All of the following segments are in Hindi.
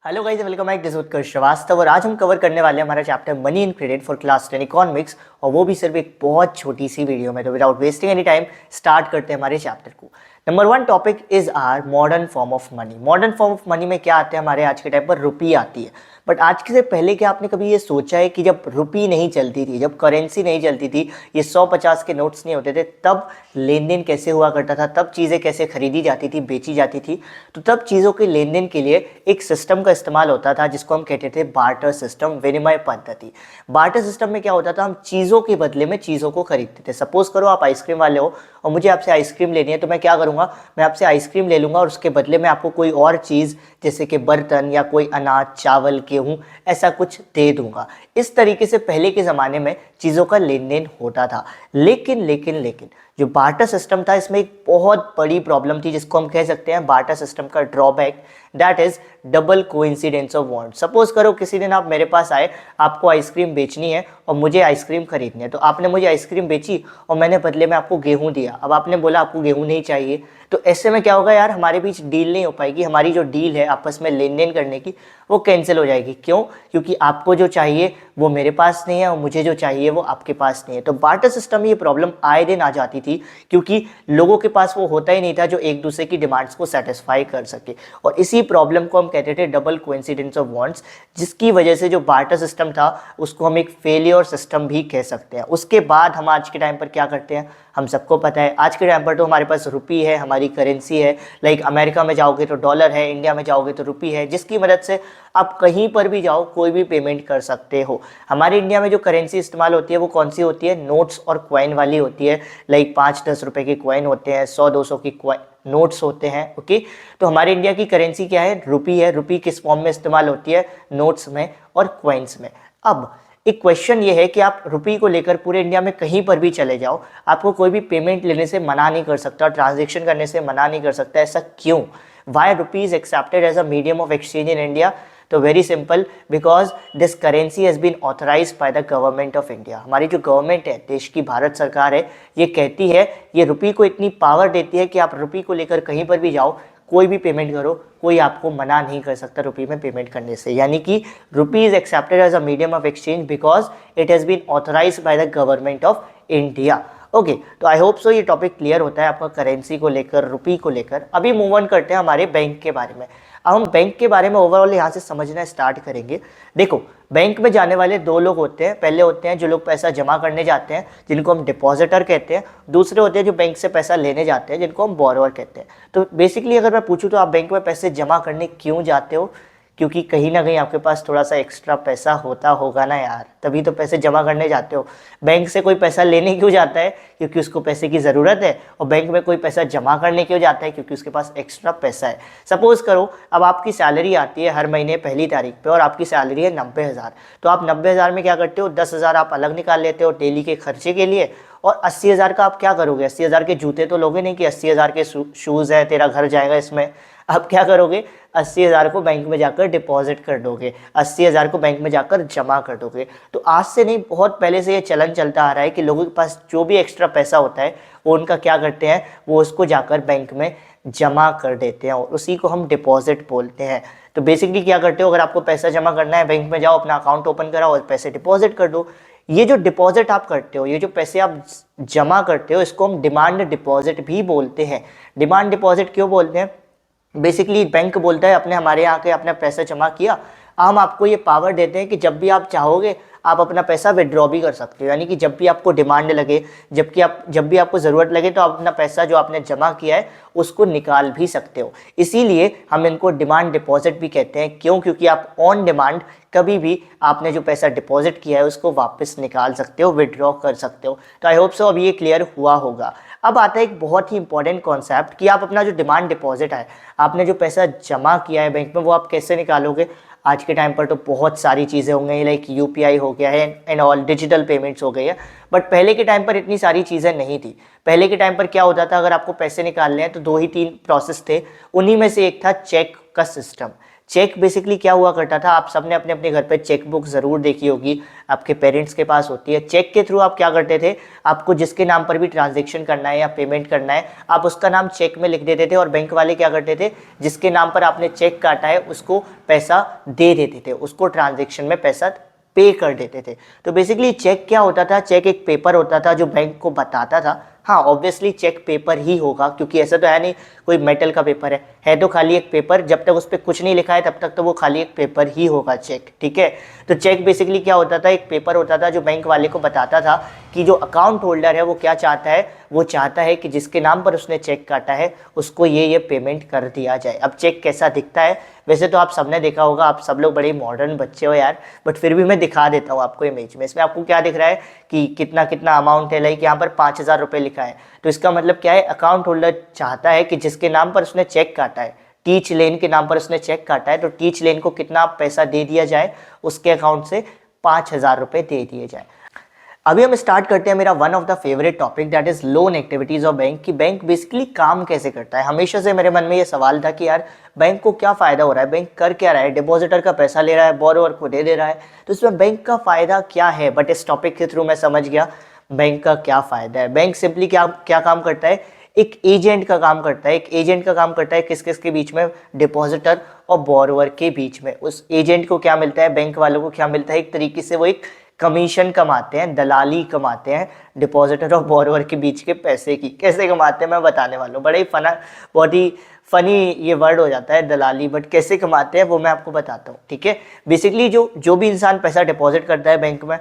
Hello guys, welcome back. This is Utkarsh Shrivastava और आज हम कवर करने वाले हैं हमारा chapter money in credit for class 10 economics, और वो भी सिर्फ एक बहुत छोटी सी वीडियो में। तो without wasting any time start करते हैं हमारे चैप्टर को। Number 1 topic is our modern form of money. Modern form of money में क्या आते हैं हमारे आज के टाइम पर? रुपी आती है। बट आज के से पहले क्या आपने कभी ये सोचा है कि जब रुपी नहीं चलती थी, जब करेंसी नहीं चलती थी, ये 100-50 के नोट्स नहीं होते थे, तब लेन देन कैसे हुआ करता था? तब चीज़ें कैसे खरीदी जाती थी, बेची जाती थी? तो तब चीज़ों के लेन देन के लिए एक सिस्टम का इस्तेमाल होता था जिसको हम कहते थे बार्टर सिस्टम, विनिमय पद्धति। बार्टर सिस्टम में क्या होता था? हम चीज़ों के बदले में चीज़ों को खरीदते थे। सपोज करो आप आइसक्रीम वाले हो और मुझे आपसे आइसक्रीम लेनी है, तो मैं क्या करूँगा? मैं आपसे आइसक्रीम ले लूँगा और उसके बदले में आपको कोई और चीज़ जैसे कि बर्तन या कोई अनाज, चावल, गेहूँ, ऐसा कुछ दे दूंगा। इस तरीके से पहले के ज़माने में चीज़ों का लेन देन होता था। लेकिन जो बार्टर सिस्टम था, इसमें एक बहुत बड़ी प्रॉब्लम थी जिसको हम कह सकते हैं बार्टर सिस्टम का drawback, that is double coincidence of want. Suppose करो किसी दिन आप मेरे पास आए, आपको आइसक्रीम बेचनी है और मुझे आइसक्रीम खरीदनी है। तो आपने मुझे आइसक्रीम बेची और मैंने बदले में आपको गेहूं दिया। अब आपने बोला आपको गेहूं नहीं चाहिए, तो ऐसे में क्या होगा यार? हमारे बीच डील नहीं हो पाएगी। हमारी जो डील है आपस में लेन देन करने की, वो कैंसिल हो जाएगी। क्यों? क्योंकि आपको जो चाहिए वो मेरे पास नहीं है और मुझे जो चाहिए वो आपके पास नहीं है। तो बार्टर सिस्टम में ये प्रॉब्लम आए दिन आ जाती थी क्योंकि लोगों के पास वो होता ही नहीं था जो एक दूसरे की डिमांड्स को सेटिस्फाई कर सके। और इसी प्रॉब्लम को हम कहते थे डबल कोइंसिडेंस ऑफ वांट्स, जिसकी वजह से जो बार्टर सिस्टम था उसको हम एक फेलियर सिस्टम भी कह सकते हैं। उसके बाद हम आज के टाइम पर क्या करते हैं? हम सबको पता है आज के टाइम पर तो हमारे पास रुपी है, हमारी करेंसी है। लाइक अमेरिका में जाओगे तो डॉलर है, इंडिया में जाओगे तो रुपी है, जिसकी मदद से आप कहीं पर भी जाओ कोई भी पेमेंट कर सकते हो। हमारे इंडिया में जो करेंसी इस्तेमाल होती है वो कौन सी होती है? नोट्स और क्वाइन वाली होती है। लाइक 5-10 रुपए के क्वाइन होते हैं, 100-200 की नोट्स होते हैं। ओके, तो हमारे इंडिया की करेंसी क्या है? रुपी है। रुपी किस फॉर्म में इस्तेमाल होती है? नोट्स में और क्वाइंस में। अब एक क्वेश्चन ये है कि आप रुपी को लेकर पूरे इंडिया में कहीं पर भी चले जाओ, आपको कोई भी पेमेंट लेने से मना नहीं कर सकता, ट्रांजैक्शन करने से मना नहीं कर सकता। ऐसा क्यों? Why rupee is accepted as a medium of exchange in India? तो very simple, because this currency has been authorised by the government of India. हमारी जो गवर्नमेंट है, देश की भारत सरकार है, ये कहती है, ये रुपी को इतनी पावर देती है कि आप रुपी को लेकर कहीं पर भी जाओ, कोई भी पेमेंट करो, कोई आपको मना नहीं कर सकता रुपी में पेमेंट करने से। यानी कि rupee is accepted as a medium of exchange because it has been authorised by the government of India. Okay, तो आई होप सो ये टॉपिक क्लियर होता है आपका करेंसी को लेकर, रुपी को लेकर। अभी मूव ऑन करते हैं हमारे बैंक के बारे में। अब हम बैंक के बारे में ओवरऑल यहाँ से समझना स्टार्ट करेंगे। देखो, बैंक में जाने वाले दो लोग होते हैं। पहले होते हैं जो लोग पैसा जमा करने जाते हैं, जिनको हम डिपॉजिटर कहते हैं। दूसरे होते हैं जो बैंक से पैसा लेने जाते हैं, जिनको हम बोरोवर कहते हैं। तो बेसिकली अगर मैं पूछूं तो आप बैंक में पैसे जमा करने क्यों जाते हो? क्योंकि कहीं ना कहीं आपके पास थोड़ा सा एक्स्ट्रा पैसा होता होगा ना यार, तभी तो पैसे जमा करने जाते हो। बैंक से कोई पैसा लेने क्यों जाता है? क्योंकि उसको पैसे की ज़रूरत है। और बैंक में कोई पैसा जमा करने क्यों जाता है? क्योंकि उसके पास एक्स्ट्रा पैसा है। सपोज करो अब आपकी सैलरी आती है हर महीने पहली तारीख पे और आपकी सैलरी है 90,000। तो आप 90,000 में क्या करते हो? 10,000 आप अलग निकाल लेते हो डेली के खर्चे के लिए, और 80,000 का आप क्या करोगे? 80,000 के जूते तो लोगे नहीं कि 80,000 के शूज़ हैं, तेरा घर जाएगा इसमें। आप क्या करोगे? 80,000 को बैंक में जाकर डिपॉजिट कर दोगे, 80,000 को बैंक में जाकर जमा कर दोगे। तो आज से नहीं, बहुत पहले से ये चलन चलता आ रहा है कि लोगों के पास जो भी एक्स्ट्रा पैसा होता है वो उनका क्या करते हैं? वो उसको जाकर बैंक में जमा कर देते हैं और उसी को हम डिपॉजिट बोलते हैं। तो बेसिकली क्या करते हो? अगर आपको पैसा जमा करना है, बैंक में जाओ, अपना अकाउंट ओपन कराओ और पैसे डिपॉजिट कर दो। ये जो डिपॉजिट आप करते हो, ये जो पैसे आप जमा करते हो, इसको हम डिमांड डिपॉजिट भी बोलते हैं। डिमांड डिपॉजिट क्यों बोलते हैं? बेसिकली बैंक बोलता है अपने हमारे यहाँ के अपना पैसा जमा किया, हम आपको ये पावर देते हैं कि जब भी आप चाहोगे आप अपना पैसा विड्रॉ भी कर सकते हो। यानी कि जब भी आपको डिमांड लगे, जब भी आपको ज़रूरत लगे, तो आप अपना पैसा जो आपने जमा किया है उसको निकाल भी सकते हो। इसीलिए हम इनको डिमांड डिपॉजिट भी कहते हैं। क्यों? क्योंकि आप ऑन डिमांड कभी भी आपने जो पैसा डिपॉजिट किया है उसको वापस निकाल सकते हो, विड्रॉ कर सकते हो। तो आई होप सो अब ये क्लियर हुआ होगा। अब आता है एक बहुत ही इंपॉर्टेंट कॉन्सेप्ट कि आप अपना जो डिमांड डिपॉजिट है, आपने जो पैसा जमा किया है बैंक में, वो आप कैसे निकालोगे? आज के टाइम पर तो बहुत सारी चीज़ें हो गई, लाइक यूपीआई हो गया है एंड ऑल, डिजिटल पेमेंट्स हो गई है। बट पहले के टाइम पर इतनी सारी चीज़ें नहीं थी। पहले के टाइम पर क्या होता था? अगर आपको पैसे निकालने हैं तो 2 ही 3 प्रोसेस थे। उन्हीं में से एक था चेक का सिस्टम। चेक बेसिकली क्या हुआ करता था, आप सबने अपने अपने घर पे चेक बुक ज़रूर देखी होगी, आपके पेरेंट्स के पास होती है। चेक के थ्रू आप क्या करते थे, आपको जिसके नाम पर भी ट्रांजैक्शन करना है या पेमेंट करना है, आप उसका नाम चेक में लिख देते थे और बैंक वाले क्या करते थे, जिसके नाम पर आपने चेक काटा है उसको पैसा दे देते थे, उसको ट्रांजेक्शन में पैसा पे कर देते थे। तो बेसिकली चेक क्या होता था, चेक एक पेपर होता था जो बैंक को बताता था, हाँ ऑब्वियसली चेक पेपर ही होगा क्योंकि ऐसा तो है नहीं कोई मेटल का पेपर है तो खाली एक पेपर, जब तक उस पर कुछ नहीं लिखा है तब तक तो वो खाली एक पेपर ही होगा चेक, ठीक है। तो चेक बेसिकली क्या होता था, एक पेपर होता था जो बैंक वाले को बताता था कि जो अकाउंट होल्डर है वो क्या चाहता है, वो चाहता है कि जिसके नाम पर उसने चेक काटा है उसको ये पेमेंट कर दिया जाए। अब चेक कैसा दिखता है, वैसे तो आप सबने देखा होगा, आप सब लोग बड़े मॉडर्न बच्चे हो यार, बट फिर भी मैं दिखा देता हूँ आपको इमेज में। इसमें आपको क्या दिख रहा है कि कितना कितना अमाउंट है, लाइक यहाँ पर 5,000 रुपये लिखा है, तो इसका मतलब क्या है, अकाउंट होल्डर चाहता है कि जिसके नाम पर उसने चेक काटा है, टीच लेन के नाम पर उसने चेक काटा है, तो टीच लेन को कितना पैसा दे दिया जाए, उसके अकाउंट से 5,000 रुपये दे दिए जाए। अभी हम स्टार्ट करते हैं मेरा one of the favourite topic, that is loan activities of bank, कि बैंक बेसिकली काम कैसे करता है। हमेशा से मेरे मन में ये सवाल था कि यार बैंक को क्या फायदा हो रहा है, बैंक कर क्या रहा है, डिपॉजिटर का पैसा ले रहा है, बोरोवर को दे दे रहा है, तो इसमें बैंक का फायदा क्या है। बट इस टॉपिक के थ्रू मैं समझ गया बैंक का क्या फायदा है। बैंक सिंपली क्या क्या काम करता है, एक एजेंट का काम करता है। एक एजेंट का काम करता है किस किस के बीच में, डिपॉजिटर और बोरोवर के बीच में। उस एजेंट को क्या मिलता है, बैंक वालों को क्या मिलता है, एक तरीके से वो एक कमीशन कमाते हैं, दलाली कमाते हैं डिपॉजिटर और बोरोवर के बीच के पैसे की। कैसे कमाते हैं मैं बताने वाला हूँ, बड़ा ही बहुत ही फनी ये वर्ड हो जाता है दलाली, बट कैसे कमाते हैं वो मैं आपको बताता हूँ, ठीक है। बेसिकली जो भी इंसान पैसा डिपॉजिट करता है बैंक में,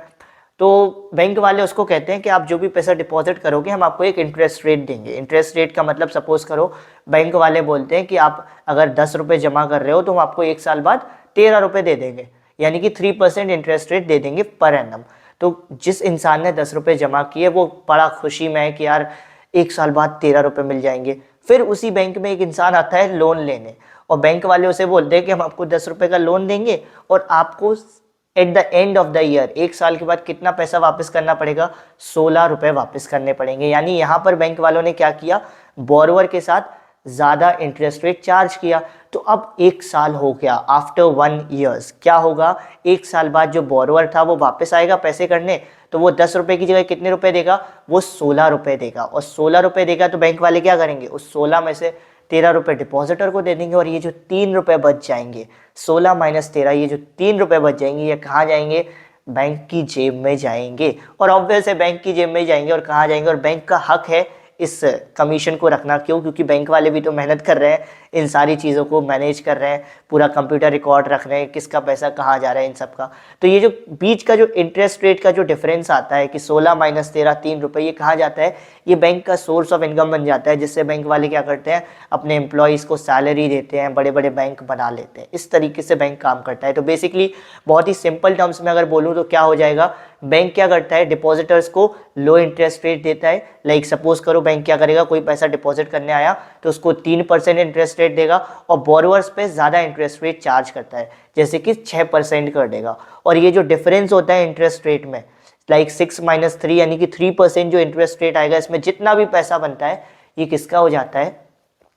तो बैंक वाले उसको कहते हैं कि आप जो भी पैसा डिपॉजिट करोगे हम आपको एक इंटरेस्ट रेट देंगे। इंटरेस्ट रेट का मतलब सपोज करो बैंक वाले बोलते हैं कि आप अगर 10 रुपये जमा कर रहे हो तो हम आपको 1 साल बाद 13 रुपये दे देंगे, यानी कि 3% इंटरेस्ट रेट दे देंगे पर एनम। तो जिस इंसान ने 10 रुपये जमा किए वो बड़ा खुशी में है कि यार 1 साल बाद 13 रुपये मिल जाएंगे। फिर उसी बैंक में एक इंसान आता है लोन लेने, और बैंक वाले उसे बोलते हैं कि हम आपको 10 रुपये का लोन देंगे और आपको at the end of the year 1 साल के बाद कितना पैसा वापस करना पड़ेगा, 16 रुपये वापस करने पड़ेंगे। यानी यहाँ पर बैंक वालों ने क्या किया, बोरोवर के साथ ज़्यादा इंटरेस्ट रेट चार्ज किया। तो अब 1 साल हो गया, आफ्टर 1 ईयर्स क्या होगा, 1 साल बाद जो बोरोवर था वो वापस आएगा पैसे करने, तो वो 10 रुपये की जगह कितने रुपए देगा, वो 16 रुपये देगा। और 16 रुपये देगा तो बैंक वाले क्या करेंगे, उस 16 में से 13 रुपये डिपॉजिटर को दे देंगे और ये जो 3 रुपये बच जाएंगे, 16 माइनस 13, ये जो 3 रुपये बच जाएंगे ये कहाँ जाएंगे, बैंक की जेब में जाएंगे। और ऑब्वियस है बैंक की जेब में जाएंगे और कहाँ जाएंगे, और बैंक का हक है इस कमीशन को रखना। क्यों, क्योंकि बैंक वाले भी तो मेहनत कर रहे हैं, इन सारी चीज़ों को मैनेज कर रहे हैं, पूरा कंप्यूटर रिकॉर्ड रख रहे हैं किसका पैसा कहाँ जा रहा है इन सब का। तो ये जो बीच का जो इंटरेस्ट रेट का जो डिफरेंस आता है कि 16 माइनस 13 3 रुपये, ये कहाँ जाता है, ये बैंक का सोर्स ऑफ इनकम बन जाता है, जिससे बैंक वाले क्या करते हैं, अपने एम्प्लॉयज़ को सैलरी देते हैं, बड़े बड़े बैंक बना लेते हैं। इस तरीके से बैंक काम करता है। तो बेसिकली बहुत ही सिंपल टर्म्स में अगर बोलूँ तो क्या हो जाएगा, बैंक क्या करता है, डिपॉजिटर्स को लो इंटरेस्ट रेट देता है। लाइक सपोज करो बैंक क्या करेगा, कोई पैसा डिपॉजिट करने आया तो उसको 3% इंटरेस्ट रेट देगा, और बोरोवर्स पे ज़्यादा इंटरेस्ट रेट चार्ज करता है, जैसे कि 6% कर देगा। और ये जो डिफरेंस होता है इंटरेस्ट रेट में, लाइक 6 माइनस 3 यानी कि 3% जो इंटरेस्ट रेट आएगा, इसमें जितना भी पैसा बनता है ये किसका हो जाता है,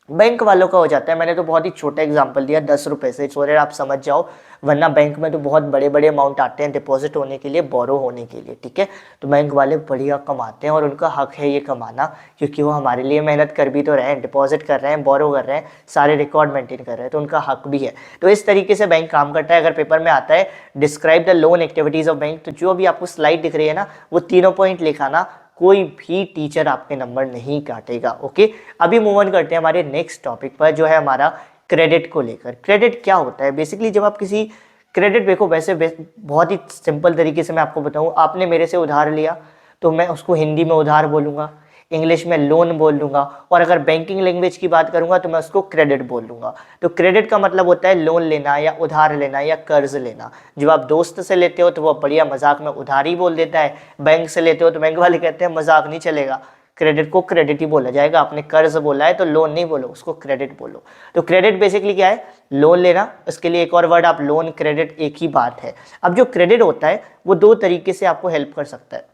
बैंक वालों का हो जाता है। मैंने तो बहुत ही छोटा एग्जांपल दिया 10 रुपये से, सो दैट आप समझ जाओ, वरना बैंक में तो बहुत बड़े बड़े अमाउंट आते हैं डिपॉजिट होने के लिए, बोरो होने के लिए, ठीक है। तो बैंक वाले बढ़िया कमाते हैं और उनका हक है ये कमाना, क्योंकि वो हमारे लिए मेहनत कर भी तो रहे हैं, डिपॉजिट कर रहे हैं, बोरो कर रहे हैं, सारे रिकॉर्ड मेंटेन कर रहे हैं, तो उनका हक भी है। तो इस तरीके से बैंक काम करता है। अगर पेपर में आता है describe the loan activities of bank, तो जो भी आपको स्लाइड दिख रही है ना, वो तीनों पॉइंट लिखाना, कोई भी टीचर आपके नंबर नहीं काटेगा, ओके। अभी मूव ऑन करते हैं हमारे नेक्स्ट टॉपिक पर, जो है हमारा क्रेडिट को लेकर। क्रेडिट क्या होता है, बेसिकली जब आप किसी क्रेडिट, देखो वैसे बहुत ही सिंपल तरीके से मैं आपको बताऊं, आपने मेरे से उधार लिया तो मैं उसको हिंदी में उधार बोलूँगा, इंग्लिश में लोन बोल दूंगा, और अगर बैंकिंग लैंग्वेज की बात करूंगा तो मैं उसको क्रेडिट बोल दूंगा। तो क्रेडिट का मतलब होता है लोन लेना या उधार लेना या कर्ज लेना। जब आप दोस्त से लेते हो तो वो बढ़िया मजाक में उधारी बोल देता है, बैंक से लेते हो तो बैंक वाले कहते हैं मजाक नहीं चलेगा, क्रेडिट को क्रेडिट ही बोला जाएगा, आपने कर्ज बोला है तो लोन नहीं बोलो, उसको क्रेडिट बोलो। तो क्रेडिट बेसिकली क्या है, लोन लेना, उसके लिए एक और वर्ड आप लोन, क्रेडिट एक ही बात है। अब जो क्रेडिट होता है वो 2 तरीके से आपको हेल्प कर सकता है।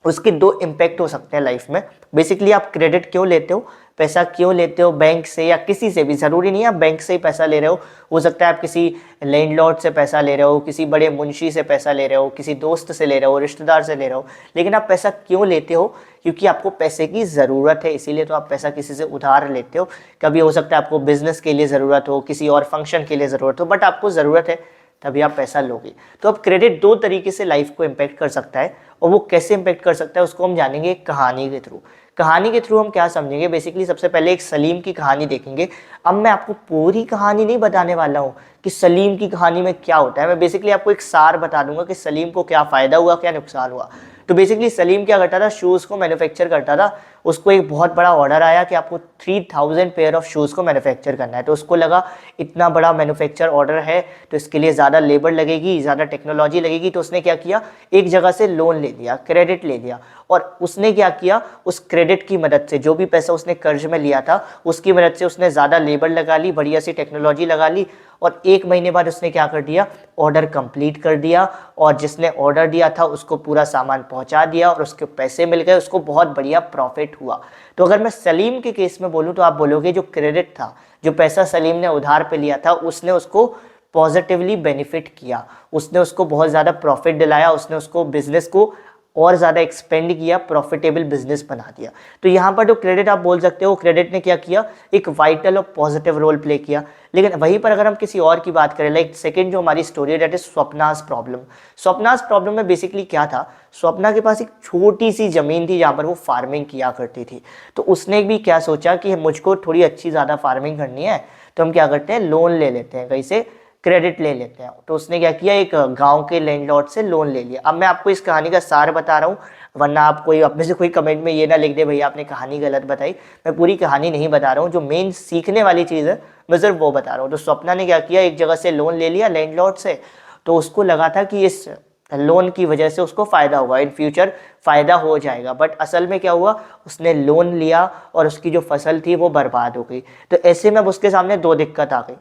उसके दो इम्पैक्ट हो सकते हैं लाइफ में। बेसिकली आप क्रेडिट क्यों लेते हो, पैसा क्यों लेते हो बैंक से या किसी से भी, ज़रूरी नहीं है आप बैंक से ही पैसा ले रहे हो सकता है आप किसी लैंडलॉर्ड से पैसा ले रहे हो, किसी बड़े मुंशी से पैसा ले रहे हो, किसी दोस्त से ले रहे हो, रिश्तेदार से ले रहे हो, लेकिन आप पैसा क्यों लेते हो? क्योंकि आपको पैसे की ज़रूरत है, इसीलिए तो आप पैसा किसी से उधार लेते हो। कभी हो सकता है आपको बिजनेस के लिए ज़रूरत हो, किसी और फंक्शन के लिए ज़रूरत हो, बट आपको ज़रूरत है तभी आप पैसा लोगे। तो अब क्रेडिट दो तरीके से लाइफ को इम्पैक्ट कर सकता है, और वो कैसे इम्पैक्ट कर सकता है उसको हम जानेंगे एक कहानी के थ्रू। कहानी के थ्रू हम क्या समझेंगे, बेसिकली सबसे पहले एक सलीम की कहानी देखेंगे। अब मैं आपको पूरी कहानी नहीं बताने वाला हूँ कि सलीम की कहानी में क्या होता है, मैं बेसिकली आपको एक सार बता दूंगा कि सलीम को क्या फ़ायदा हुआ, क्या नुकसान हुआ। तो बेसिकली सलीम क्या करता था, शूज़ को मैन्युफैक्चर करता था। उसको एक बहुत बड़ा ऑर्डर आया कि आपको 3000 पेयर ऑफ शूज़ को मैन्युफैक्चर करना है। तो उसको लगा इतना बड़ा मैन्युफैक्चर ऑर्डर है तो इसके लिए ज़्यादा लेबर लगेगी, ज़्यादा टेक्नोलॉजी लगेगी। तो उसने क्या किया, एक जगह से लोन ले लिया, क्रेडिट ले लिया, और उसने क्या किया, उस क्रेडिट की मदद से जो भी पैसा उसने कर्ज में लिया था उसकी मदद से उसने ज़्यादा लेबर लगा ली, बढ़िया सी टेक्नोलॉजी लगा ली, और 1 महीने बाद उसने क्या कर दिया, ऑर्डर कंप्लीट कर दिया, और जिसने ऑर्डर दिया था उसको पूरा सामान पहुंचा दिया और उसके पैसे मिल गए, उसको बहुत बढ़िया प्रॉफिट हुआ। तो अगर मैं सलीम के केस में बोलूँ तो आप बोलोगे जो क्रेडिट था, जो पैसा सलीम ने उधार पे लिया था, उसने उसको पॉजिटिवली बेनिफिट किया, उसने उसको बहुत ज़्यादा प्रॉफिट दिलाया, उसने उसको बिजनेस को और ज़्यादा एक्सपेंड किया, प्रॉफिटेबल बिजनेस बना दिया। तो यहाँ पर जो क्रेडिट आप बोल सकते हो, क्रेडिट ने क्या किया, एक वाइटल और पॉजिटिव रोल प्ले किया। लेकिन वहीं पर अगर हम किसी और की बात करें, लाइक सेकंड जो हमारी स्टोरी है that is Swapna's problem. Swapna's problem में बेसिकली क्या था, स्वप्ना के पास एक छोटी सी ज़मीन थी जहाँ पर वो फार्मिंग किया करती थी। तो उसने भी क्या सोचा कि मुझको थोड़ी अच्छी ज़्यादा फार्मिंग करनी है, तो हम क्या करते हैं, लोन ले लेते हैं, कहीं से क्रेडिट ले लेते हैं। तो उसने क्या किया, एक गांव के लैंडलॉर्ड से लोन ले लिया। अब मैं आपको इस कहानी का सार बता रहा हूँ, वरना आप कोई अपने से कोई कमेंट में ये ना लिख दे भैया आपने कहानी गलत बताई। मैं पूरी कहानी नहीं बता रहा हूँ, जो मेन सीखने वाली चीज़ है मैं सिर्फ वो बता रहा हूँ। तो स्वप्ना ने क्या किया, एक जगह से लोन ले लिया लैंडलॉर्ड से। तो उसको लगा था कि इस लोन की वजह से उसको फ़ायदा होगा, इन फ्यूचर फ़ायदा हो जाएगा, बट असल में क्या हुआ, उसने लोन लिया और उसकी जो फसल थी वो बर्बाद हो गई। तो ऐसे में अब उसके सामने दो दिक्कत आ गई।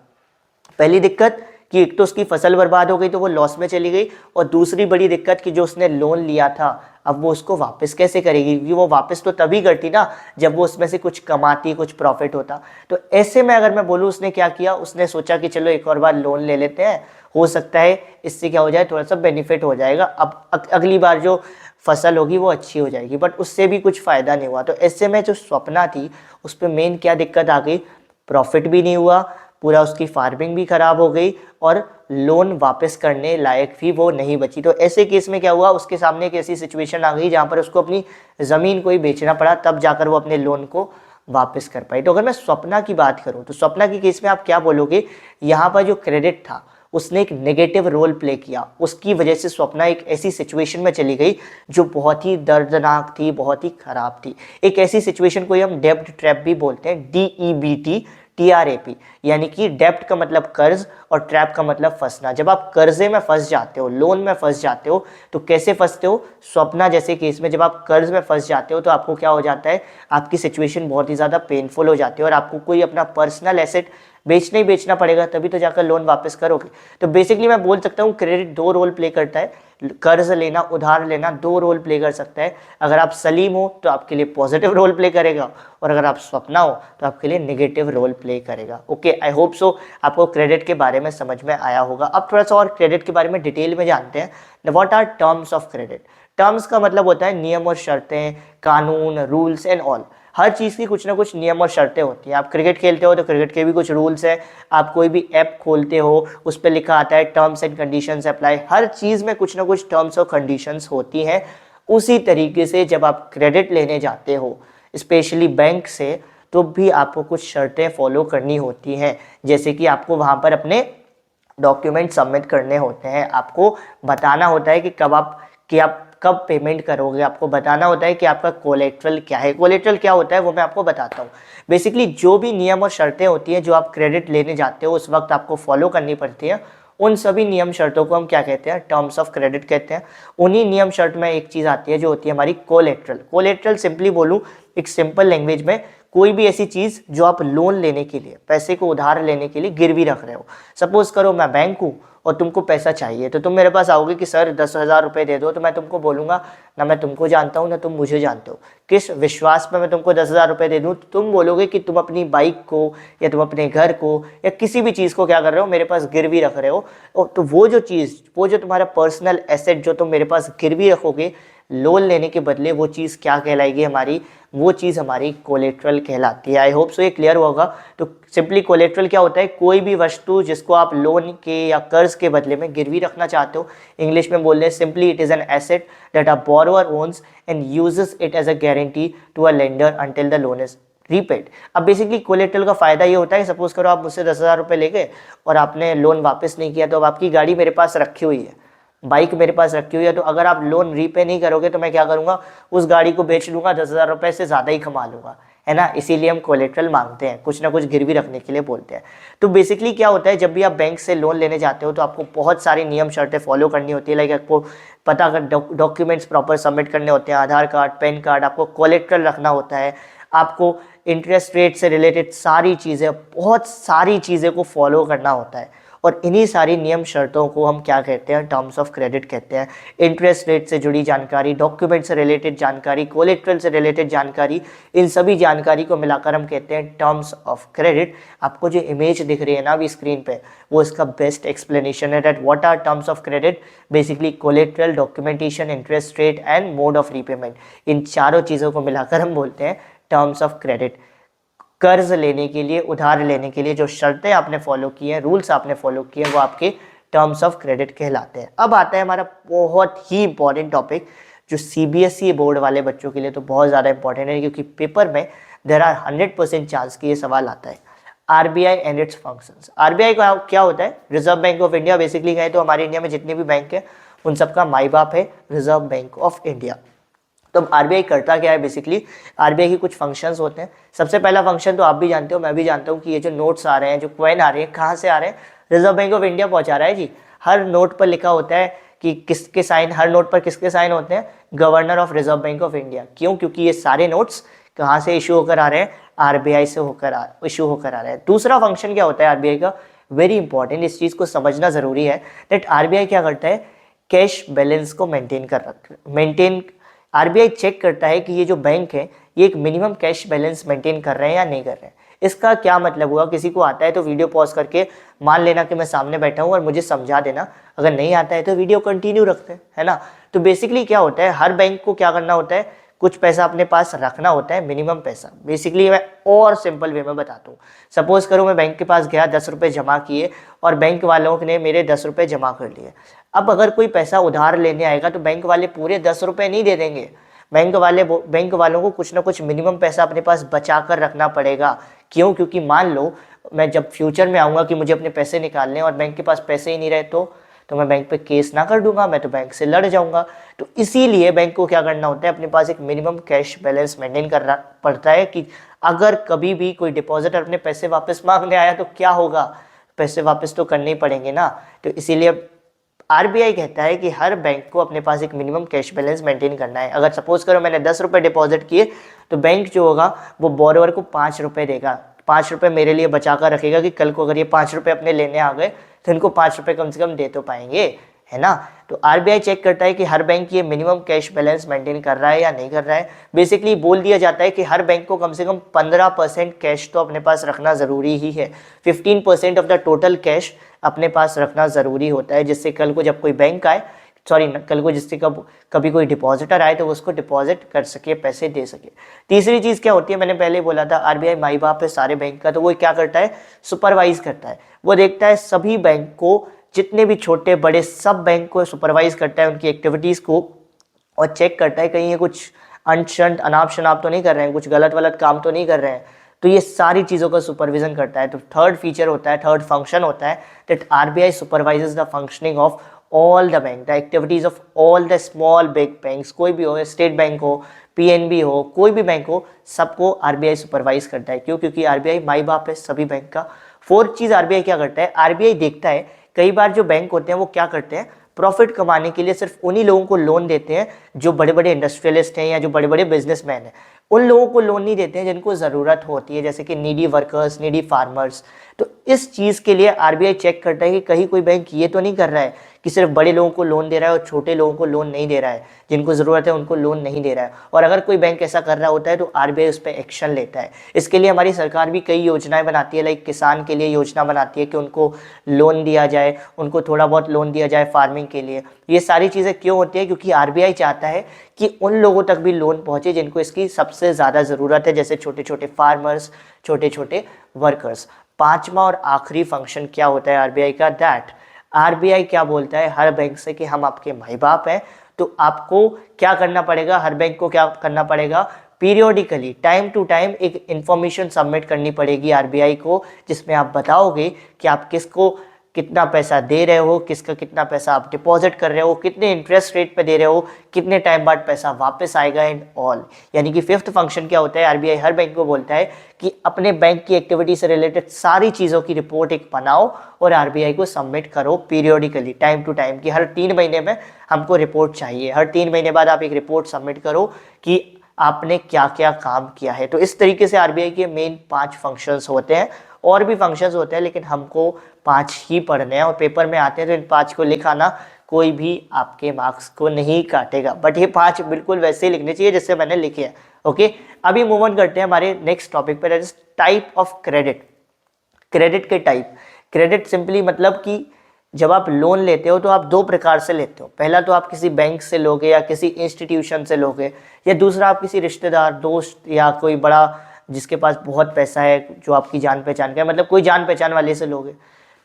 पहली दिक्कत कि एक तो उसकी फसल बर्बाद हो गई तो वो लॉस में चली गई, और दूसरी बड़ी दिक्कत कि जो उसने लोन लिया था अब वो उसको वापस कैसे करेगी, क्योंकि वो वापस तो तभी करती ना जब वो उसमें से कुछ कमाती, कुछ प्रॉफिट होता। तो ऐसे में अगर मैं बोलूँ उसने क्या किया, उसने सोचा कि चलो एक और बार लोन ले लेते हैं, हो सकता है इससे क्या हो जाए, थोड़ा सा बेनिफिट हो जाएगा, अब अगली बार जो फसल होगी वो अच्छी हो जाएगी। बट उससे भी कुछ फ़ायदा नहीं हुआ। तो ऐसे में जो स्वप्ना थी उस पर मेन क्या दिक्कत आ गई, प्रॉफिट भी नहीं हुआ, पूरा उसकी फार्मिंग भी खराब हो गई, और लोन वापस करने लायक भी वो नहीं बची। तो ऐसे केस में क्या हुआ, उसके सामने एक ऐसी सिचुएशन आ गई जहाँ पर उसको अपनी ज़मीन को ही बेचना पड़ा, तब जाकर वो अपने लोन को वापस कर पाई। तो अगर मैं स्वप्ना की बात करूँ तो स्वप्ना के केस में आप क्या बोलोगे, यहाँ पर जो क्रेडिट था उसने एक नेगेटिव रोल प्ले किया, उसकी वजह से स्वप्ना एक ऐसी सिचुएशन में चली गई जो बहुत ही दर्दनाक थी, बहुत ही खराब थी। एक ऐसी सिचुएशन को हम डेब्ट ट्रैप भी बोलते हैं, DEBT TRAP, यानी कि डेब्ट का मतलब कर्ज और ट्रैप का मतलब फंसना। जब आप कर्जे में फंस जाते हो, लोन में फंस जाते हो, तो कैसे फंसते हो, स्वप्ना जैसे केस में जब आप कर्ज में फंस जाते हो तो आपको क्या हो जाता है, आपकी सिचुएशन बहुत ही ज़्यादा पेनफुल हो जाती है, और आपको कोई अपना पर्सनल एसेट बेचना ही बेचना पड़ेगा, तभी तो जाकर लोन वापस करोगे। तो बेसिकली मैं बोल सकता हूँ क्रेडिट दो रोल प्ले करता है, कर्ज लेना, उधार लेना, दो रोल प्ले कर सकता है। अगर आप सलीम हो तो आपके लिए पॉजिटिव रोल प्ले करेगा, और अगर आप स्वप्ना हो तो आपके लिए नेगेटिव रोल प्ले करेगा। ओके, आई होप सो आपको क्रेडिट के बारे में समझ में आया होगा। अब थोड़ा सा और क्रेडिट के बारे में डिटेल में जानते हैं। What are terms of credit. Terms का मतलब होता है नियम और शर्तें, कानून, रूल्स एंड ऑल। हर चीज़ की कुछ ना कुछ नियम और शर्तें होती हैं। आप क्रिकेट खेलते हो तो क्रिकेट के भी कुछ रूल्स हैं, आप कोई भी ऐप खोलते हो उस पर लिखा आता है टर्म्स एंड कंडीशंस अप्लाई। हर चीज़ में कुछ ना कुछ टर्म्स और कंडीशंस होती हैं। उसी तरीके से जब आप क्रेडिट लेने जाते हो स्पेशली बैंक से, तो भी आपको कुछ शर्तें फॉलो करनी होती हैं, जैसे कि आपको वहाँ पर अपने डॉक्यूमेंट सबमिट करने होते हैं, आपको बताना होता है कि आप कब पेमेंट करोगे, आपको बताना होता है कि आपका कोलेट्रल क्या है। कोलेट्रल क्या होता है वो मैं आपको बताता हूँ। बेसिकली जो भी नियम और शर्तें होती हैं जो आप क्रेडिट लेने जाते हो उस वक्त आपको फॉलो करनी पड़ती है, उन सभी नियम शर्तों को हम क्या कहते हैं, टर्म्स ऑफ क्रेडिट कहते हैं। उन्हीं नियम शर्त में एक चीज़ आती है जो होती है हमारी कोलेट्रल। कोलेट्रल सिंपली बोलूँ एक सिंपल लैंग्वेज में, कोई भी ऐसी चीज़ जो आप लोन लेने के लिए, पैसे को उधार लेने के लिए गिरवी रख रहे हो। सपोज करो मैं बैंक हूँ और तुमको पैसा चाहिए, तो तुम मेरे पास आओगे कि सर 10,000 रुपये दे दो, तो मैं तुमको बोलूँगा ना मैं तुमको जानता हूँ ना तुम मुझे जानते हो, किस विश्वास पे मैं तुमको 10,000 रुपये दे दूँ। तुम बोलोगे कि तुम अपनी बाइक को या तुम अपने घर को या किसी भी चीज़ को क्या कर रहे हो, मेरे पास गिरवी रख रहे हो। और तो वो जो चीज़, वो जो तुम्हारा पर्सनल एसेट जो तुम मेरे पास गिरवी रखोगे लोन लेने के बदले, वो चीज़ क्या कहलाएगी हमारी, वो चीज़ हमारी कोलेट्रल कहलाती है। आई होप सो ये क्लियर होगा। तो सिंपली कोलेट्रल क्या होता है, कोई भी वस्तु जिसको आप लोन के या कर्ज के बदले में गिरवी रखना चाहते हो। इंग्लिश में बोल रहे हैं simply it is an asset that a borrower owns and uses it as a guarantee to a lender until the loan is repaid. अब बेसिकली कोलेट्रल का फायदा ये होता है, सपोज करो आप मुझसे 10,000 रुपये ले गए और आपने लोन वापस नहीं किया, तो अब आपकी गाड़ी मेरे पास रखी हुई है, बाइक मेरे पास रखी हुई है, तो अगर आप लोन रीपे नहीं करोगे तो मैं क्या करूँगा, उस गाड़ी को बेच लूँगा, 10,000 रुपये से ज़्यादा ही कमा लूँगा, है ना। इसीलिए हम कोलेट्रल मांगते हैं, कुछ ना कुछ गिरवी रखने के लिए बोलते हैं। तो बेसिकली क्या होता है, जब भी आप बैंक से लोन लेने जाते हो तो आपको बहुत सारी नियम शर्तें फॉलो करनी होती है। लाइक आपको पता कर डॉक्यूमेंट्स प्रॉपर सबमिट करने होते हैं, आधार कार्ड, पैन कार्ड, आपको कोलेट्रल रखना होता है, आपको इंटरेस्ट रेट से रिलेटेड सारी चीज़ें, बहुत सारी चीज़ें को फॉलो करना होता है। और इन्हीं सारी नियम शर्तों को हम क्या कहते हैं, टर्म्स ऑफ क्रेडिट कहते हैं। इंटरेस्ट रेट से जुड़ी जानकारी, डॉक्यूमेंट से रिलेटेड जानकारी, कोलेट्रल से रिलेटेड जानकारी, इन सभी जानकारी को मिलाकर हम कहते हैं टर्म्स ऑफ क्रेडिट। आपको जो इमेज दिख रही है ना अभी स्क्रीन पे, वो इसका बेस्ट एक्सप्लेनेशन है that what are terms of credit. Basically collateral, documentation, interest rate and mode of repayment, इन चारों चीज़ों को मिलाकर हम बोलते हैं टर्म्स ऑफ क्रेडिट। कर्ज लेने के लिए, उधार लेने के लिए जो शर्तें आपने फॉलो की हैं, रूल्स आपने फॉलो किए हैं, वो आपके टर्म्स ऑफ क्रेडिट कहलाते हैं। अब आता है हमारा बहुत ही इंपॉर्टेंट टॉपिक, जो सीबीएसई बोर्ड वाले बच्चों के लिए तो बहुत ज़्यादा इंपॉर्टेंट है, क्योंकि पेपर में देयर आर 100% चांस कि ये सवाल आता है। RBI and it's functions. RBI का क्या होता है, reserve bank of India. Basically कहें तो हमारे इंडिया में जितने भी बैंक हैं उन सबका माई बाप है रिजर्व बैंक ऑफ इंडिया। तो आरबीआई करता क्या है, बेसिकली आरबीआई की कुछ फंक्शंस होते हैं। सबसे पहला फंक्शन तो आप भी जानते हो, मैं भी जानता हूँ, कि ये जो नोट्स आ रहे हैं, जो कॉइन आ रहे हैं, कहाँ से आ रहे हैं, रिजर्व बैंक ऑफ इंडिया पहुँचा रहा है जी। हर नोट पर लिखा होता है कि किसके साइन, हर नोट पर किसके साइन होते हैं, governor of reserve bank of India. क्यों? क्योंकि ये सारे नोट्स कहाँ से इशू होकर आ रहे हैं, आरबीआई से इशू होकर आ रहे हैं। दूसरा फंक्शन क्या होता है आरबीआई का, वेरी इंपॉर्टेंट, इस चीज़ को समझना जरूरी है, दैट आरबीआई क्या करता है, कैश बैलेंस को मेंटेन आरबीआई चेक करता है कि ये जो बैंक है ये एक मिनिमम कैश बैलेंस मेंटेन कर रहे हैं या नहीं कर रहे हैं। इसका क्या मतलब हुआ, किसी को आता है तो वीडियो पॉज करके मान लेना कि मैं सामने बैठा हूँ और मुझे समझा देना, अगर नहीं आता है तो वीडियो कंटिन्यू रखते हैं, है ना। तो बेसिकली क्या होता है, हर बैंक को क्या करना होता है, कुछ पैसा अपने पास रखना होता है, मिनिमम पैसा। बेसिकली मैं और सिंपल वे में बताता हूँ। सपोज करो मैं बैंक के पास गया, 10 रुपये जमा किए और बैंक वालों ने मेरे 10 रुपये जमा कर लिए। अब अगर कोई पैसा उधार लेने आएगा तो बैंक वाले पूरे 10 रुपये नहीं दे देंगे, बैंक वालों को कुछ ना कुछ मिनिमम पैसा अपने पास बचा कर रखना पड़ेगा। क्यों? क्योंकि मान लो मैं जब फ्यूचर में आऊँगा कि मुझे अपने पैसे निकालने और बैंक के पास पैसे ही नहीं रहे, तो मैं बैंक पे केस ना कर दूंगा, मैं तो बैंक से लड़ जाऊंगा। तो इसीलिए बैंक को क्या करना होता है, अपने पास एक मिनिमम कैश बैलेंस मेंटेन करना पड़ता है, कि अगर कभी भी कोई डिपॉजिटर अपने पैसे वापस मांगने आया तो क्या होगा, पैसे वापस तो करने ही पड़ेंगे ना। तो इसीलिए आरबीआई कहता है कि हर बैंक को अपने पास एक मिनिमम कैश बैलेंस मेंटेन करना है। अगर सपोज करो मैंने 10 रुपये डिपॉजिट किए, तो बैंक जो होगा वो बोरोवर को 5 रुपये देगा, 5 रुपये मेरे लिए बचा कर रखेगा कि कल को अगर ये 5 रुपये अपने लेने आ गए तो इनको 5 रुपये कम से कम दे तो पाएंगे, है ना। तो आरबीआई चेक करता है कि हर बैंक ये मिनिमम कैश बैलेंस मेंटेन कर रहा है या नहीं कर रहा है। बेसिकली बोल दिया जाता है कि हर बैंक को कम से कम 15% कैश तो अपने पास रखना ज़रूरी ही है। 15% ऑफ द टोटल कैश अपने पास रखना ज़रूरी होता है, जिससे कल को जब कोई बैंक आए, कल को जिससे कभी कोई डिपॉजिटर आए तो वो उसको डिपॉजिट कर सके, पैसे दे सके। तीसरी चीज़ क्या होती है, मैंने पहले बोला था आरबीआई माई बाप है सारे बैंक का। तो वो क्या करता है, सुपरवाइज करता है। वो देखता है सभी बैंक को, जितने भी छोटे बड़े सब बैंक को सुपरवाइज करता है, उनकी एक्टिविटीज़ को, और चेक करता है कहीं ये कुछ अनशंत अनाप शनाप तो नहीं कर रहे हैं, कुछ गलत वलत काम तो नहीं कर रहे हैं। तो ये सारी चीज़ों का सुपरविजन करता है। तो थर्ड फीचर होता है, थर्ड फंक्शन होता है that RBI supervises the functioning of all the bank, the activities of all the small big banks. कोई भी हो, स्टेट बैंक हो, पीएनबी हो, कोई भी बैंक हो, सबको आरबीआई सुपरवाइज करता है। क्यों? क्योंकि आरबीआई माई बाप है सभी बैंक का। फोर्थ चीज़ आरबीआई क्या करता है, आरबीआई देखता है कई बार जो बैंक होते हैं वो क्या करते हैं, प्रॉफिट कमाने के लिए सिर्फ उन्हीं लोगों को लोन देते हैं जो बड़े बड़े इंडस्ट्रियलिस्ट हैं या जो बड़े बड़े बिजनेसमैन हैं। उन लोगों को लोन नहीं देते हैं जिनको ज़रूरत होती है, जैसे कि नीडी वर्कर्स, नीडी फार्मर्स। तो इस चीज़ के लिए आरबीआई चेक करता है कि कहीं कोई बैंक ये तो नहीं कर रहा है कि सिर्फ बड़े लोगों को लोन दे रहा है और छोटे लोगों को लोन नहीं दे रहा है, जिनको ज़रूरत है उनको लोन नहीं दे रहा है। और अगर कोई बैंक ऐसा कर रहा होता है तो आरबीआई उस पर एक्शन लेता है। इसके लिए हमारी सरकार भी कई योजनाएं बनाती है, लाइक किसान के लिए योजना बनाती है कि उनको लोन दिया जाए, उनको थोड़ा बहुत लोन दिया जाए फार्मिंग के लिए। ये सारी चीज़ें क्यों होती है? क्योंकि आरबीआई चाहता है कि उन लोगों तक भी लोन पहुंचे जिनको इसकी सबसे ज़्यादा ज़रूरत है, जैसे छोटे छोटे फार्मर्स, छोटे छोटे वर्कर्स। पांचवा और आखिरी फंक्शन क्या होता है आरबीआई का? दैट आरबीआई क्या बोलता है हर बैंक से कि हम आपके माई बाप हैं, तो आपको क्या करना पड़ेगा, हर बैंक को क्या करना पड़ेगा, पीरियोडिकली टाइम टू टाइम एक इंफॉर्मेशन सबमिट करनी पड़ेगी आरबीआई को, जिसमें आप बताओगे कि आप किसको कितना पैसा दे रहे हो, किसका कितना पैसा आप डिपॉजिट कर रहे हो, कितने इंटरेस्ट रेट पे दे रहे हो, कितने टाइम बाद पैसा वापस आएगा एंड ऑल। यानी कि फिफ्थ फंक्शन क्या होता है, आरबीआई हर बैंक को बोलता है कि अपने बैंक की एक्टिविटी से रिलेटेड सारी चीज़ों की रिपोर्ट एक बनाओ और आरबीआई को सबमिट करो पीरियोडिकली, टाइम टू टाइम, कि हर 3 महीने में हमको रिपोर्ट चाहिए। हर 3 महीने बाद आप एक रिपोर्ट सबमिट करो कि आपने क्या क्या काम किया है। तो इस तरीके से आरबीआई के मेन 5 फंक्शंस होते हैं। और भी फंक्शंस होते हैं लेकिन हमको 5 ही पढ़ने हैं और पेपर में आते हैं, तो इन 5 को लिखाना कोई भी आपके मार्क्स को नहीं काटेगा, बट ये 5 बिल्कुल वैसे ही लिखने चाहिए जैसे मैंने लिखे हैं। ओके, अभी मूव ऑन करते हैं हमारे नेक्स्ट टॉपिक पर, टाइप ऑफ क्रेडिट। क्रेडिट के टाइप। क्रेडिट सिंपली मतलब कि जब आप लोन लेते हो तो आप 2 प्रकार से लेते हो। पहला तो आप किसी बैंक से लोगे या किसी इंस्टीट्यूशन से लोगे, या दूसरा आप किसी रिश्तेदार, दोस्त या कोई बड़ा जिसके पास बहुत पैसा है, जो आपकी जान पहचान का है, मतलब कोई जान पहचान वाले से लोगे।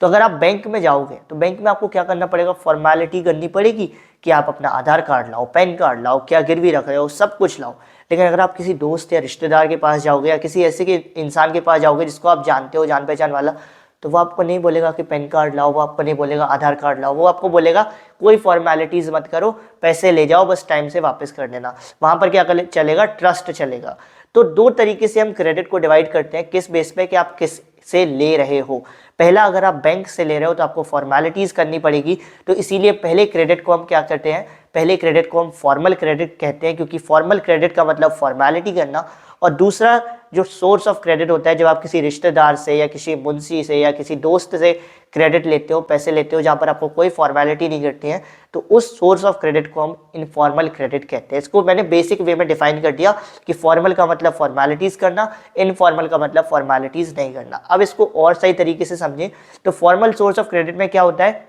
तो अगर आप बैंक में जाओगे तो बैंक में आपको क्या करना पड़ेगा, फॉर्मेलिटी करनी पड़ेगी कि आप अपना आधार कार्ड लाओ, पैन कार्ड लाओ, क्या गिरवी रख रहे हो, सब कुछ लाओ। लेकिन अगर आप किसी दोस्त या रिश्तेदार के पास जाओगे या किसी ऐसे के इंसान के पास जाओगे जिसको आप जानते हो, जान पहचान वाला, तो वो आपको नहीं बोलेगा कि पैन कार्ड लाओ, वो आपको नहीं बोलेगा आधार कार्ड लाओ, वो आपको बोलेगा कोई फॉर्मेलिटीज़ मत करो, पैसे ले जाओ, बस टाइम से वापस कर देना। वहाँ पर क्या चलेगा, ट्रस्ट चलेगा। तो 2 तरीके से हम क्रेडिट को डिवाइड करते हैं, किस बेस पे कि आप किस से ले रहे हो। पहला, अगर आप बैंक से ले रहे हो तो आपको फॉर्मेलिटीज़ करनी पड़ेगी, तो इसीलिए पहले क्रेडिट को हम क्या करते हैं, पहले क्रेडिट को हम फॉर्मल क्रेडिट कहते हैं, क्योंकि फॉर्मल क्रेडिट का मतलब फॉर्मेलिटी करना। और दूसरा जो सोर्स ऑफ क्रेडिट होता है, जब आप किसी रिश्तेदार से या किसी मुंशी से या किसी दोस्त से क्रेडिट लेते हो, पैसे लेते हो, जहाँ पर आपको कोई फॉर्मेलिटी नहीं करती है, तो उस सोर्स ऑफ क्रेडिट को हम इनफॉर्मल क्रेडिट कहते हैं। इसको मैंने बेसिक वे में डिफाइन कर दिया कि फॉर्मल का मतलब फॉर्मेलिटीज़ करना, इनफॉर्मल का मतलब फॉर्मेलिटीज़ नहीं करना। अब इसको और सही तरीके से समझें तो फॉर्मल सोर्स ऑफ क्रेडिट में क्या होता है,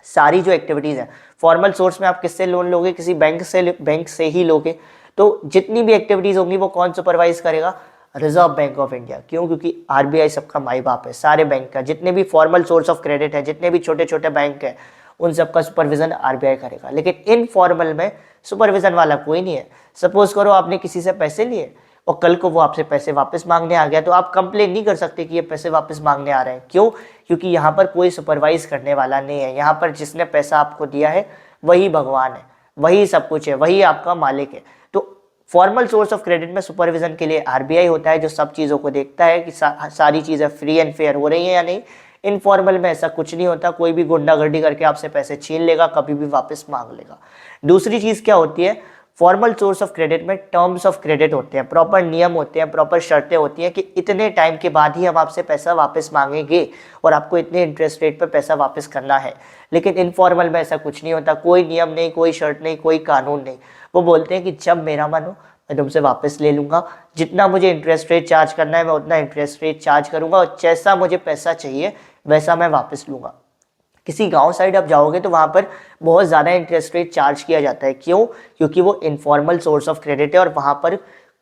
सारी जो एक्टिविटीज़ हैं, फॉर्मल सोर्स में आप किससे लोन लोगे, किसी बैंक से ही लोगे। तो जितनी भी एक्टिविटीज़ होंगी वो कौन सुपरवाइज करेगा, रिजर्व बैंक ऑफ इंडिया। क्यों? क्योंकि आरबीआई सबका माई बाप है, सारे बैंक का, जितने भी फॉर्मल सोर्स ऑफ क्रेडिट है, जितने भी छोटे छोटे बैंक हैं, उन सबका सुपरविजन आरबीआई करेगा। लेकिन इनफॉर्मल में सुपरविजन वाला कोई नहीं है। सपोज करो आपने किसी से पैसे लिए और कल को वो आपसे पैसे वापस मांगने आ गया, तो आप कंप्लेन नहीं कर सकते कि ये पैसे वापस मांगने आ रहे हैं। क्यों? क्योंकि यहाँ पर कोई सुपरवाइज करने वाला नहीं है। यहाँ पर जिसने पैसा आपको दिया है वही भगवान है, वही सब कुछ है, वही आपका मालिक है। तो फॉर्मल सोर्स ऑफ क्रेडिट में सुपरविजन के लिए आरबीआई होता है, जो सब चीज़ों को देखता है कि सारी चीज़ें फ्री एंड फेयर हो रही हैं या नहीं। इनफॉर्मल में ऐसा कुछ नहीं होता, कोई भी गुंडागर्दी करके आपसे पैसे छीन लेगा, कभी भी वापस मांग लेगा। दूसरी चीज़ क्या होती है, फॉर्मल सोर्स ऑफ क्रेडिट में टर्म्स ऑफ क्रेडिट होते हैं, प्रॉपर नियम होते हैं, प्रॉपर शर्तें होती हैं कि इतने टाइम के बाद ही हम आपसे पैसा वापस मांगेंगे और आपको इतने इंटरेस्ट रेट पर पैसा वापस करना है। लेकिन इनफॉर्मल में ऐसा कुछ नहीं होता, कोई नियम नहीं, कोई शर्त नहीं, कोई कानून नहीं। वो बोलते हैं कि जब मेरा मन हो मैं तुमसे वापस ले लूँगा, जितना मुझे इंटरेस्ट रेट चार्ज करना है मैं उतना इंटरेस्ट रेट चार्ज करूँगा, और जैसा मुझे पैसा चाहिए वैसा मैं वापस लूँगा। किसी गांव साइड आप जाओगे तो वहाँ पर बहुत ज़्यादा इंटरेस्ट रेट चार्ज किया जाता है। क्यों? क्योंकि वो इनफॉर्मल सोर्स ऑफ क्रेडिट है और वहाँ पर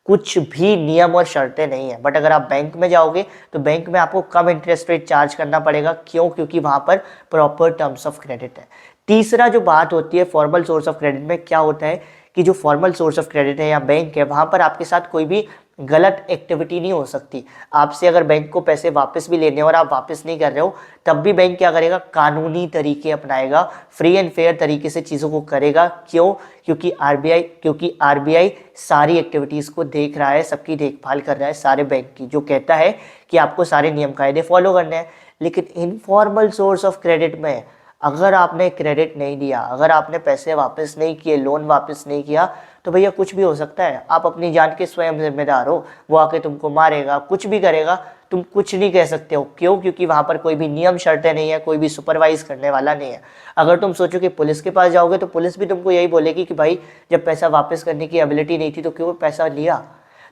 कुछ भी नियम और शर्तें नहीं है। बट अगर आप बैंक में जाओगे तो बैंक में आपको कम इंटरेस्ट रेट चार्ज करना पड़ेगा। क्यों? क्योंकि वहाँ पर प्रॉपर टर्म्स ऑफ क्रेडिट है। तीसरा जो बात होती है फॉर्मल सोर्स ऑफ क्रेडिट में, क्या होता है कि जो फॉर्मल सोर्स ऑफ क्रेडिट है या बैंक है, वहाँ पर आपके साथ कोई भी गलत एक्टिविटी नहीं हो सकती। आपसे अगर बैंक को पैसे वापस भी लेने और आप वापस नहीं कर रहे हो, तब भी बैंक क्या करेगा, कानूनी तरीके अपनाएगा, फ्री एंड फेयर तरीके से चीज़ों को करेगा। क्यों? क्योंकि आरबीआई सारी एक्टिविटीज़ को देख रहा है, सबकी देखभाल कर रहा है, सारे बैंक की, जो कहता है कि आपको सारे नियम कायदे फॉलो करने हैं। लेकिन इनफॉर्मल सोर्स ऑफ क्रेडिट में अगर आपने क्रेडिट नहीं दिया, अगर आपने पैसे वापस नहीं किए, लोन वापस नहीं किया, तो भैया कुछ भी हो सकता है, आप अपनी जान के स्वयं जिम्मेदार हो। वो आके तुमको मारेगा, कुछ भी करेगा, तुम कुछ नहीं कह सकते हो। क्यों? क्योंकि वहाँ पर कोई भी नियम शर्तें नहीं है, कोई भी सुपरवाइज करने वाला नहीं है। अगर तुम सोचो कि पुलिस के पास जाओगे तो पुलिस भी तुमको यही बोलेगी कि भाई जब पैसा वापस करने की एबिलिटी नहीं थी तो क्यों पैसा लिया।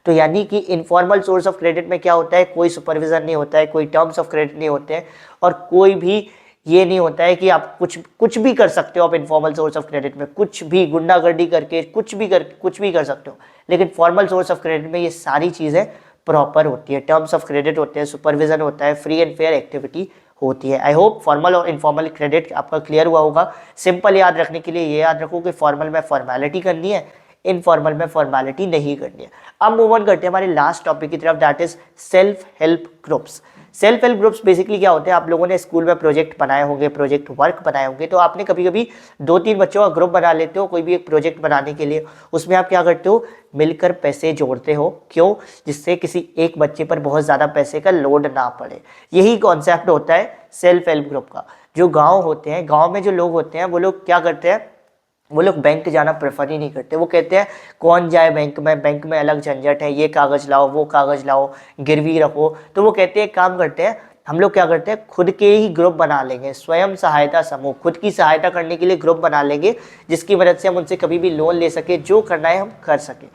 तो यानी कि इनफॉर्मल सोर्स ऑफ क्रेडिट में क्या होता है, कोई सुपरविजन नहीं होता है, कोई टर्म्स ऑफ क्रेडिट नहीं होते हैं, और कोई भी ये नहीं होता है कि आप कुछ भी कर सकते हो। आप इनफॉर्मल सोर्स ऑफ क्रेडिट में कुछ भी गुंडागर्दी करके कुछ भी कर सकते हो। लेकिन फॉर्मल सोर्स ऑफ क्रेडिट में ये सारी चीज़ें प्रॉपर होती है, टर्म्स ऑफ क्रेडिट होते हैं, सुपरविजन होता है, फ्री एंड फेयर एक्टिविटी होती है। आई होप फॉर्मल और इनफॉर्मल क्रेडिट आपका क्लियर हुआ होगा। सिंपल याद रखने के लिए ये याद रखो कि फॉर्मल में फॉर्मेलिटी करनी है, इनफॉर्मल में फॉर्मेलिटी नहीं करनी है। अब मूव ऑन करते हैं हमारे लास्ट टॉपिक की तरफ, that is self help groups. Self help groups basically क्या होते हैं, आप लोगों ने स्कूल में प्रोजेक्ट बनाए होंगे, प्रोजेक्ट वर्क बनाए होंगे, तो आपने कभी कभी 2-3 बच्चों का ग्रुप बना लेते हो कोई भी एक प्रोजेक्ट बनाने के लिए। उसमें आप क्या करते हो, मिलकर पैसे जोड़ते हो। क्यों? जिससे किसी एक बच्चे पर बहुत ज़्यादा पैसे का लोड ना पड़े। यही कॉन्सेप्ट होता है सेल्फ हेल्प ग्रुप का। जो गाँव होते हैं, गाँव में जो लोग होते हैं वो लोग क्या करते हैं, वो लोग बैंक जाना प्रेफर ही नहीं करते। वो कहते हैं कौन जाए बैंक में अलग झंझट है, ये कागज़ लाओ, वो कागज़ लाओ, गिरवी रखो। तो वो कहते हैं काम करते हैं, हम लोग क्या करते हैं, खुद के ही ग्रुप बना लेंगे, स्वयं सहायता समूह, खुद की सहायता करने के लिए ग्रुप बना लेंगे, जिसकी मदद से हम उनसे कभी भी लोन ले सके, जो करना है हम कर सकें।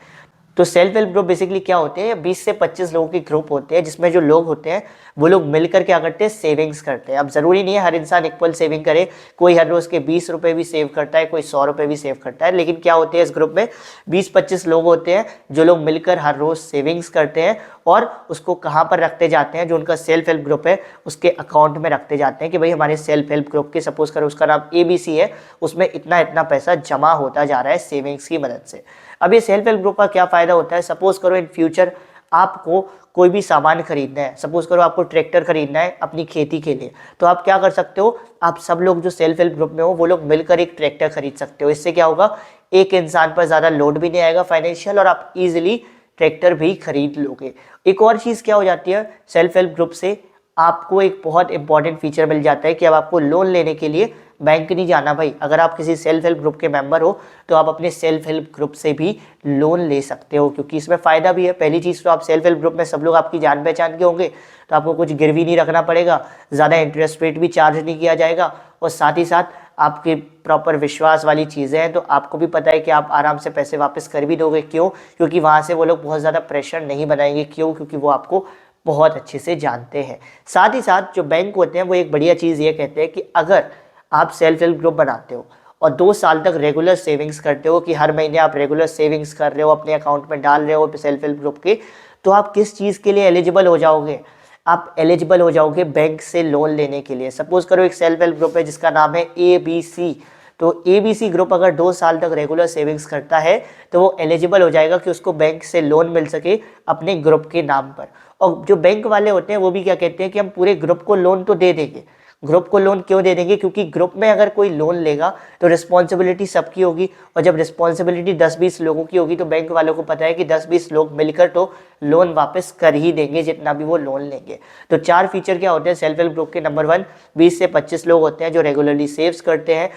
तो सेल्फ हेल्प ग्रुप बेसिकली क्या होते हैं, 20 से 25 लोगों के ग्रुप होते हैं, जिसमें जो लोग होते हैं वो लोग मिलकर क्या करते हैं, सेविंग्स करते हैं। अब ज़रूरी नहीं है हर इंसान इक्वल सेविंग करे, कोई हर रोज़ के 20 रुपये भी सेव करता है, कोई 100 रुपये भी सेव करता है। लेकिन क्या होते हैं, इस ग्रुप में 20-25 लोग होते हैं जो लोग मिलकर हर रोज़ सेविंग्स करते हैं, और उसको कहाँ पर रखते जाते हैं, जो उनका सेल्फ हेल्प ग्रुप है उसके अकाउंट में रखते जाते हैं कि भाई हमारे सेल्फ हेल्प ग्रुप के, सपोज करो उसका नाम ABC है, उसमें इतना इतना पैसा जमा होता जा रहा है सेविंग्स की मदद से। अब ये सेल्फ हेल्प ग्रुप का क्या फ़ायदा होता है, सपोज करो इन फ्यूचर आपको कोई भी सामान खरीदना है, सपोज करो आपको ट्रैक्टर खरीदना है अपनी खेती के लिए, तो आप क्या कर सकते हो, आप सब लोग जो सेल्फ हेल्प ग्रुप में हो वो लोग मिलकर एक ट्रैक्टर खरीद सकते हो। इससे क्या होगा, एक इंसान पर ज़्यादा लोड भी नहीं आएगा फाइनेंशियल, और आप इजीली ट्रैक्टर भी खरीद लोगे। एक और चीज़ क्या हो जाती है, सेल्फ हेल्प ग्रुप से आपको एक बहुत इंपॉर्टेंट फीचर मिल जाता है कि अब आपको लोन लेने के लिए बैंक नहीं जाना भाई। अगर आप किसी सेल्फ हेल्प ग्रुप के मेंबर हो तो आप अपने सेल्फ हेल्प ग्रुप से भी लोन ले सकते हो, क्योंकि इसमें फ़ायदा भी है। पहली चीज़ तो आप सेल्फ हेल्प ग्रुप में सब लोग आपकी जान पहचान के होंगे, तो आपको कुछ गिरवी नहीं रखना पड़ेगा, ज़्यादा इंटरेस्ट रेट भी चार्ज नहीं किया जाएगा, और साथ ही साथ आपके प्रॉपर विश्वास वाली चीज़ें हैं, तो आपको भी पता है कि आप आराम से पैसे वापस कर भी दोगे। क्यों? क्योंकि वहाँ से वो लोग बहुत ज़्यादा प्रेशर नहीं बनाएंगे। क्यों? क्योंकि वो आपको बहुत अच्छे से जानते हैं। साथ ही साथ जो बैंक होते हैं वो एक बढ़िया चीज़ ये कहते हैं कि अगर आप सेल्फ हेल्प ग्रुप बनाते हो और 2 साल तक रेगुलर सेविंग्स करते हो, कि हर महीने आप रेगुलर सेविंग्स कर रहे हो, अपने अकाउंट में डाल रहे हो सेल्फ हेल्प ग्रुप के, तो आप किस चीज़ के लिए एलिजिबल हो जाओगे, आप एलिजिबल हो जाओगे बैंक से लोन लेने के लिए। सपोज करो एक सेल्फ हेल्प ग्रुप है जिसका नाम है ABC, तो ABC ग्रुप अगर 2 साल तक रेगुलर सेविंग्स करता है तो वो एलिजिबल हो जाएगा कि उसको बैंक से लोन मिल सके अपने ग्रुप के नाम पर। और जो बैंक वाले होते हैं वो भी क्या कहते हैं कि हम पूरे ग्रुप को लोन तो दे देंगे। ग्रुप को लोन क्यों दे देंगे? क्योंकि ग्रुप में अगर कोई लोन लेगा तो रिस्पॉन्सिबिलिटी सबकी होगी, और जब रिस्पॉन्सिबिलिटी 10-20 लोगों की होगी तो बैंक वालों को पता है कि 10-20 लोग मिलकर तो लोन वापस कर ही देंगे जितना भी वो लोन लेंगे। तो 4 फीचर क्या होते हैं सेल्फ हेल्प ग्रुप के। नंबर 1, 20 से 25 लोग होते हैं जो रेगुलरली सेव्स करते हैं।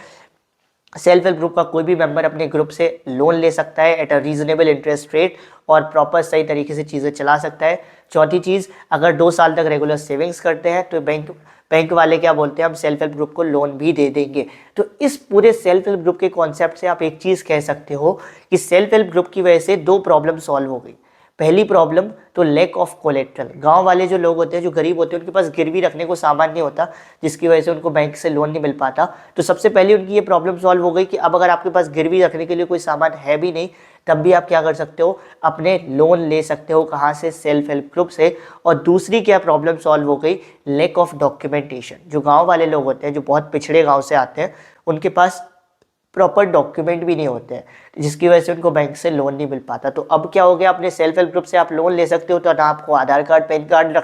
सेल्फ हेल्प ग्रुप का कोई भी मेंबर अपने ग्रुप से लोन ले सकता है at a reasonable interest rate, और प्रॉपर सही तरीके से चीज़ें चला सकता है। चौथी चीज़, अगर 2 साल तक रेगुलर सेविंग्स करते हैं तो बैंक वाले क्या बोलते हैं, हम सेल्फ हेल्प ग्रुप को लोन भी दे देंगे। तो इस पूरे सेल्फ हेल्प ग्रुप के कॉन्सेप्ट से आप एक चीज़ कह सकते हो कि सेल्फ हेल्प ग्रुप की वजह से 2 प्रॉब्लम सॉल्व हो गई। पहली प्रॉब्लम तो लैक ऑफ कोलेट्रल। गांव वाले जो लोग होते हैं, जो गरीब होते हैं, उनके पास गिरवी रखने को सामान नहीं होता, जिसकी वजह से उनको बैंक से लोन नहीं मिल पाता। तो सबसे पहले उनकी ये प्रॉब्लम सॉल्व हो गई कि अब अगर आपके पास गिरवी रखने के लिए कोई सामान है भी नहीं, तब भी आप क्या कर सकते हो, अपने लोन ले सकते हो। कहाँ से? सेल्फ हेल्प ग्रुप से। और दूसरी क्या प्रॉब्लम सॉल्व हो गई? Lack of documentation. जो गाँव वाले लोग होते हैं, जो बहुत पिछड़े गाँव से आते हैं, उनके पास प्रॉपर डॉक्यूमेंट भी नहीं होते हैं, जिसकी वजह से उनको बैंक से लोन नहीं मिल पाता। तो अब क्या हो गया, अपने सेल्फ हेल्प ग्रुप से आप लोन ले सकते हो, तो ना आपको आधार कार्ड पैन कार्ड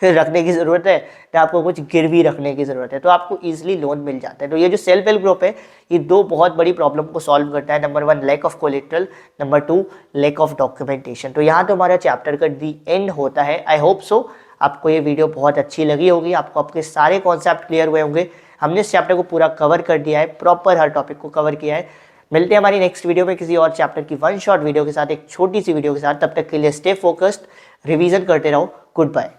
रखने की ज़रूरत है, ना आपको कुछ गिरवी रखने की ज़रूरत है, तो आपको ईजिली लोन मिल जाता है। तो ये जो सेल्फ हेल्प ग्रुप है ये 2 बहुत बड़ी प्रॉब्लम को सॉल्व करता है। Number 1 lack of collateral, number 2 lack of documentation. तो यहाँ तो हमारा चैप्टर का दी एंड होता है। आई होप सो आपको ये वीडियो बहुत अच्छी लगी होगी, आपको आपके सारे कॉन्सेप्ट क्लियर हुए होंगे। हमने इस चैप्टर को पूरा कवर कर दिया है, प्रॉपर हर टॉपिक को कवर किया है। मिलते हैं हमारी नेक्स्ट वीडियो में किसी और चैप्टर की वन शॉट वीडियो के साथ, एक छोटी सी वीडियो के साथ। तब तक के लिए स्टे फोकस्ड, रिवीजन करते रहो। Good bye.